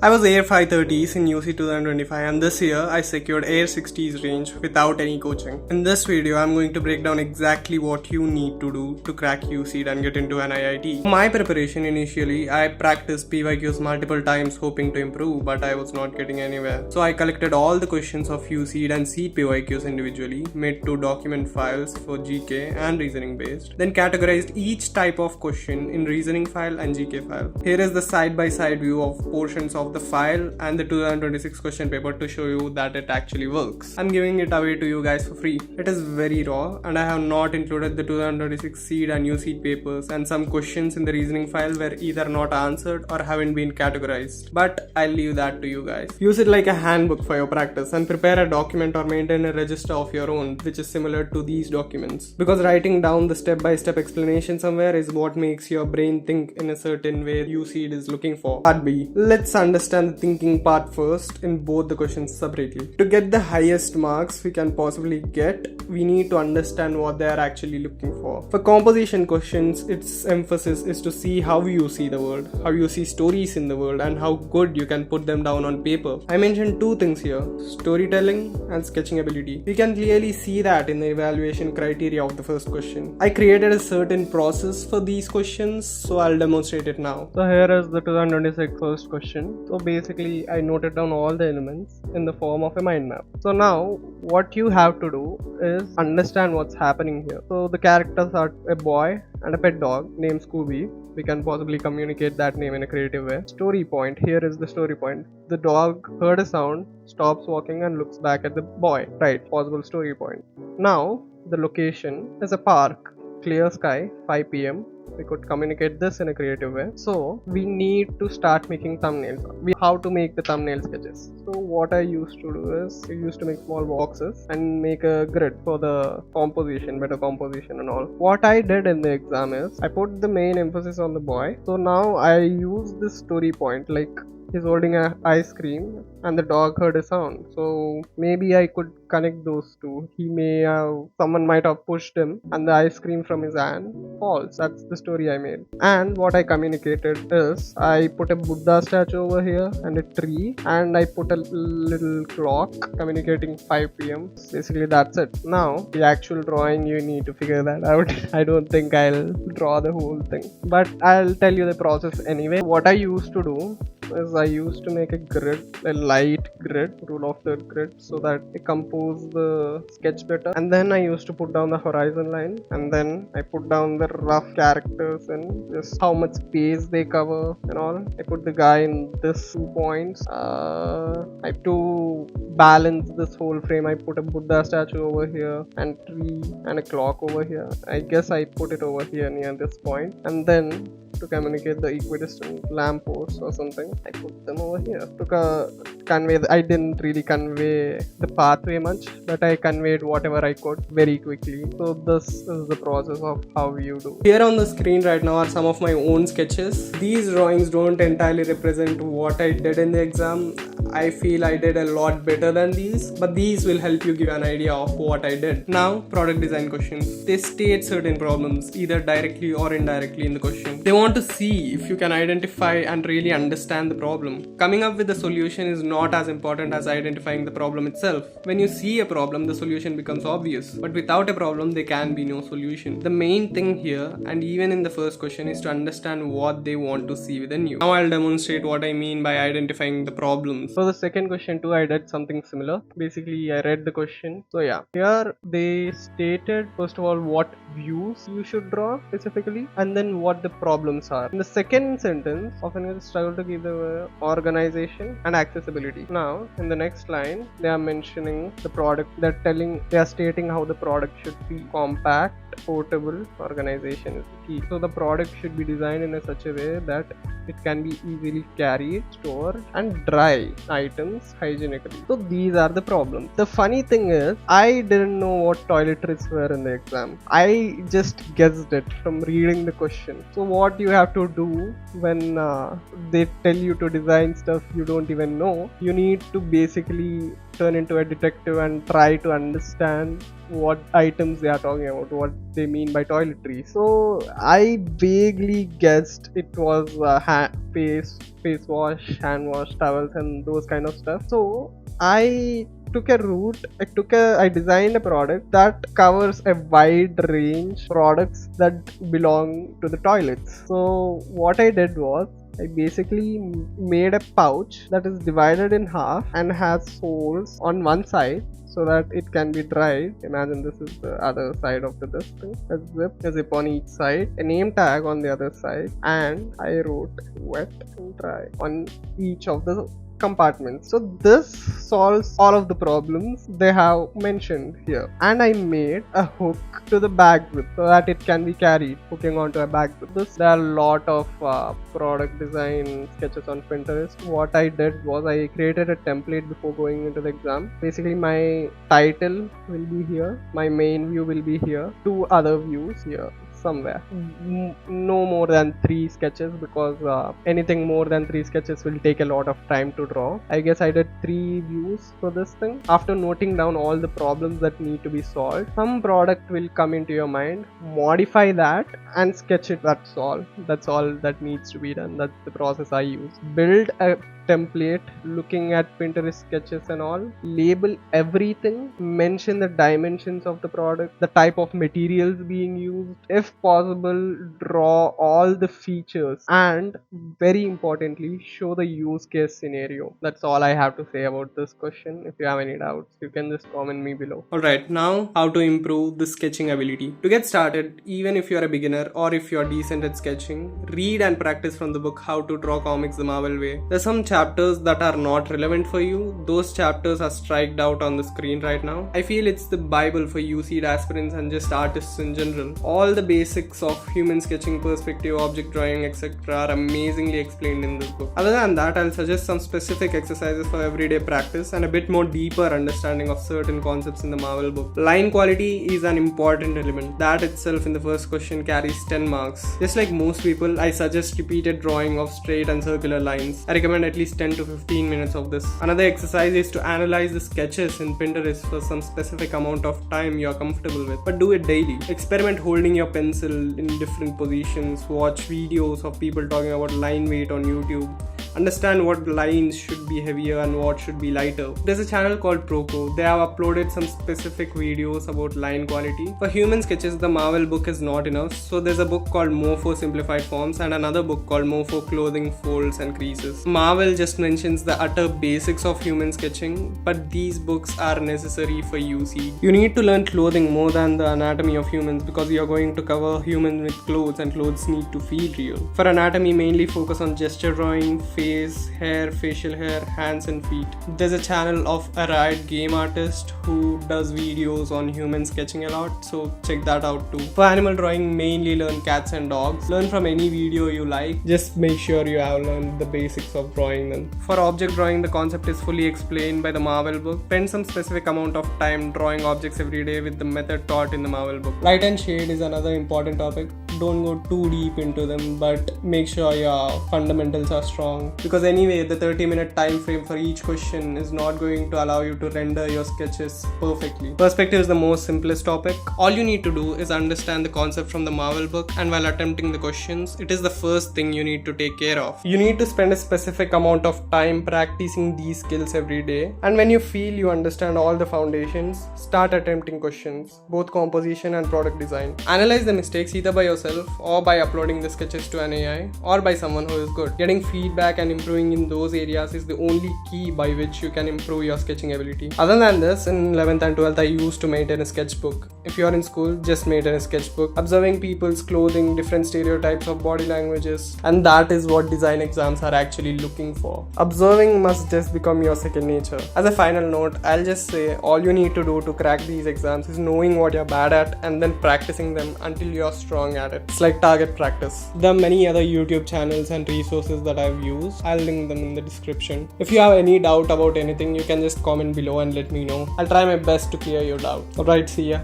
I was Air 530s in UC 2025 and this year I secured Air 60's range without any coaching. In this video I'm going to break down exactly what you need to do to crack UCEED and get into an IIT. For my preparation initially I practiced PYQs multiple times hoping to improve, but I was not getting anywhere. So I collected all the questions of UCEED and SEED PYQs individually, made 2 document files for GK and reasoning based, then categorized each type of question in reasoning file and GK file. Here is the side-by-side view of portions of the file and the 2026 question paper to show you that it actually works. I'm giving it away to you guys for free. It is very raw and I have not included the 2026 SEED and UCEED papers, and some questions in the reasoning file were either not answered or haven't been categorized. But I'll leave that to you guys. Use it like a handbook for your practice and prepare a document or maintain a register of your own which is similar to these documents. Because writing down the step-by-step explanation somewhere is what makes your brain think in a certain way UCEED is looking for. Part B. Let's understand the thinking part first in both the questions separately. To get the highest marks we can possibly get, we need to understand what they are actually looking for. For composition questions, its emphasis is to see how you see the world, how you see stories in the world, and how good you can put them down on paper. I mentioned 2 things here, storytelling and sketching ability. We can clearly see that in the evaluation criteria of the first question. I created a certain process for these questions, so I'll demonstrate it now. So here is the 2026 first question. So basically I noted down all the elements in the form of a mind map. So now what you have to do is understand what's happening here. So the characters are a boy and a pet dog named Scooby. We can possibly communicate that name in a creative way. Story point. Here is the story point. The dog heard a sound, stops walking and looks back at the boy. Right, possible story point. Now the location is a park, clear sky, 5 p.m. We could communicate this in a creative way. So we need to start making thumbnails. How to make the thumbnail sketches. So what I used to do is I used to make small boxes and make a grid for the composition, better composition and all. What I did in the exam is I put the main emphasis on the boy. So now I use this story point, like he's holding an ice cream and the dog heard a sound. So maybe I could connect those two. Someone might have pushed him and the ice cream from his hand falls. That's the story I made. And what I communicated is I put a Buddha statue over here and a tree, and I put a little clock communicating 5 p.m. Basically that's it. Now the actual drawing, you need to figure that out. I don't think I'll draw the whole thing, but I'll tell you the process anyway. What I used to do is I used to make a grid, a light grid, rule of third grid, so that it compose the sketch better. And then I used to put down the horizon line, and then I put down the rough characters and just how much space they cover and all. I put the guy in this 2 points. I to balance this whole frame, I put a Buddha statue over here and tree and a clock over here. I guess I put it over here near this point, and then to communicate the equidistant lamppost or something, I put them over here to convey I didn't really convey the pathway much, but I conveyed whatever I could very quickly. So this is the process of how you do. Here on the screen right now are some of my own sketches. These drawings don't entirely represent what I did in the exam. I feel I did a lot better than these, but these will help you give an idea of what I did. Now, product design questions. They state certain problems either directly or indirectly in the question. They want to see if you can identify and really understand the problem. Coming up with a solution is not as important as identifying the problem itself. When you see a problem, the solution becomes obvious, but without a problem there can be no solution. The main thing here, and even in the first question, is to understand what they want to see within you. Now I'll demonstrate what I mean by identifying the problems. For the second question too, I did something similar. Basically I read the question. So yeah, here they stated first of all what views you should draw specifically, and then what the problems are. In the second sentence, often we struggle to give the organization and accessibility. Now in the next line they are mentioning the product. They are stating how the product should be compact, portable, organization is the key. So the product should be designed in such a way that it can be easily carried, stored and dry items hygienically. So these are the problems. The funny thing is I didn't know what toiletries were in the exam. I just guessed it from reading the question. So what you have to do when they tell you to design stuff you don't even know, you need to basically turn into a detective and try to understand what items they are talking about, what they mean by toiletry. So I vaguely guessed it was face wash, hand wash, towels, and those kind of stuff. So I took a route. I designed a product that covers a wide range of products that belong to the toilets. So what I did was, I basically made a pouch that is divided in half and has holes on one side so that it can be dried. Imagine this is the other side of the thing. A zip on each side, a name tag on the other side, and I wrote wet and dry on each of the compartments. So this solves all of the problems they have mentioned here. And I made a hook to the bag zip so that it can be carried, hooking onto a bag zip. There are a lot of product design sketches on Pinterest. What I did was I created a template before going into the exam. Basically my title will be here, my main view will be here, two other views here somewhere. No more than 3 sketches, because anything more than 3 sketches will take a lot of time to draw. I guess I did 3 views for this thing. After noting down all the problems that need to be solved, some product will come into your mind, modify that and sketch it. That's all that needs to be done. That's the process I use. Build a template looking at Pinterest sketches and all, label everything, mention the dimensions of the product, the type of materials being used, if possible draw all the features, and very importantly show the use case scenario. That's all I have to say about this question. If you have any doubts, you can just comment me below. Alright, now how to improve the sketching ability. To get started, even if you are a beginner or if you are decent at sketching, read and practice from the book How to Draw Comics the Marvel Way. There's some chapters that are not relevant for you. Those chapters are striked out on the screen right now. I feel it's the Bible for UCEED aspirants and just artists in general. All the basics of human sketching, perspective, object drawing, etc. are amazingly explained in this book. Other than that, I'll suggest some specific exercises for everyday practice and a bit more deeper understanding of certain concepts in the Marvel book. Line quality is an important element. That itself in the first question carries 10 marks. Just like most people, I suggest repeated drawing of straight and circular lines. I recommend at least 10 to 15 minutes of this. Another exercise is to analyze the sketches in Pinterest for some specific amount of time you're comfortable with, but do it daily. Experiment holding your pencil in different positions, watch videos of people talking about line weight on YouTube. Understand what lines should be heavier and what should be lighter. There's a channel called Proco. They have uploaded some specific videos about line quality. For human sketches, the Marvel book is not enough, so there's a book called Mofo Simplified Forms and another book called Mofo Clothing Folds and Creases. Marvel just mentions the utter basics of human sketching, but these books are necessary for UCEED. You need to learn clothing more than the anatomy of humans, because you're going to cover humans with clothes and clothes need to feel real. For anatomy, mainly focus on gesture drawing, face, hair, facial hair, hands and feet. There's a channel of a Riot game artist who does videos on human sketching a lot, so check that out too. For animal drawing, mainly learn cats and dogs. Learn from any video you like, just make sure you have learned the basics of drawing them. For object drawing, the concept is fully explained by the Marvel book. Spend some specific amount of time drawing objects every day with the method taught in the Marvel book. Light and shade is another important topic. Don't go too deep into them, but make sure your fundamentals are strong, because anyway the 30-minute time frame for each question is not going to allow you to render your sketches perfectly. Perspective is the most simplest topic. All you need to do is understand the concept from the Marvel book, and while attempting the questions, it is the first thing you need to take care of. You need to spend a specific amount of time practicing these skills every day, and when you feel you understand all the foundations, start attempting questions, both composition and product design. Analyze the mistakes either by yourself or by uploading the sketches to an AI or by someone who is good. Getting feedback and improving in those areas is the only key by which you can improve your sketching ability. Other than this, in 11th and 12th I used to maintain a sketchbook. If you are in school, just maintain a sketchbook. Observing people's clothing, different stereotypes of body languages, and that is what design exams are actually looking for. Observing must just become your second nature. As a final note, I'll just say all you need to do to crack these exams is knowing what you're bad at and then practicing them until you're strong at it. It's like target practice. There are many other YouTube channels and resources that I've used. I'll link them in the description. If you have any doubt about anything, you can just comment below and let me know. I'll try my best to clear your doubt. Alright, see ya.